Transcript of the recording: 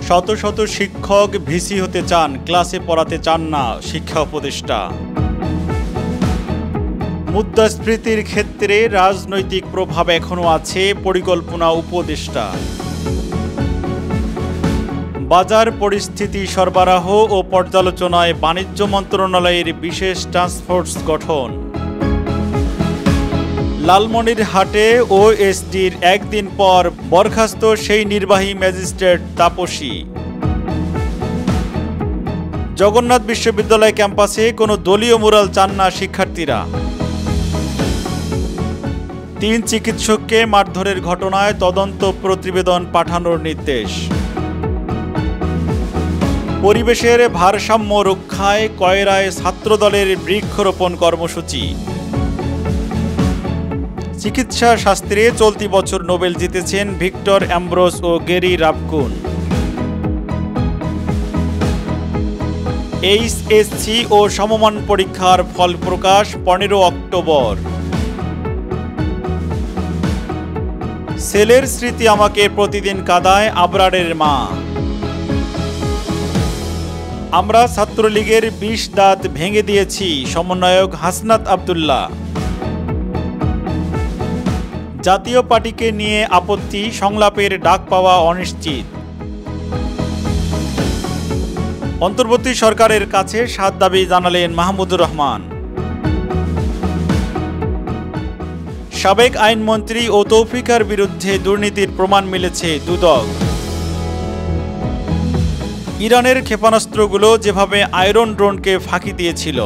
শত শত শিক্ষক ভিসি হতে চান, ক্লাসে পড়াতে চান না শিক্ষা উপদেষ্টা। মুদ্রাস্ফীতির ক্ষেত্রে রাজনৈতিক প্রভাব এখনও আছে, পরিকল্পনা উপদেষ্টা। বাজার পরিস্থিতি সরবরাহ ও পর্যালোচনায় বাণিজ্য মন্ত্রণালয়ের বিশেষ টাস্কফোর্স গঠন। লালমনিরহাটে ওএসডির একদিন পর বরখাস্ত সেই নির্বাহী ম্যাজিস্ট্রেট তাপসী। জগন্নাথ বিশ্ববিদ্যালয় ক্যাম্পাসে কোনো দলীয় মুরাল চান না শিক্ষার্থীরা। 3 চিকিৎসককে মারধরের ঘটনায় তদন্ত প্রতিবেদন পাঠানোর নির্দেশ। পরিবেশের ভারসাম্য রক্ষায় কয়রায় ছাত্রদলের বৃক্ষরোপণ কর্মসূচি। চিকিৎসা শাস্ত্রে চলতি বছর নোবেল জিতেছেন ভিক্টর অ্যামব্রোস ও গেরি রাবকুন। এইচএসসি ও সমমান পরীক্ষার ফল প্রকাশ 15 অক্টোবর। ছেলের স্মৃতি আমাকে প্রতিদিন কাঁদায়, আবরারের মা। আমরা ছাত্রলীগের 20 দাঁত ভেঙে দিয়েছি, সমন্বয়ক হাসনাত আব্দুল্লাহ। জাতীয় পার্টিকে নিয়ে আপত্তি, সংলাপের ডাক পাওয়া অনিশ্চিত। অন্তর্বর্তী সরকারের কাছে 7 দাবি জানালেন মাহমুদুর রহমান। সাবেক আইনমন্ত্রী ও তৌফিকার বিরুদ্ধে দুর্নীতির প্রমাণ মিলেছে দুদক। ইরানের ক্ষেপণাস্ত্রগুলো যেভাবে আয়রন ড্রোনকে ফাঁকি দিয়েছিল।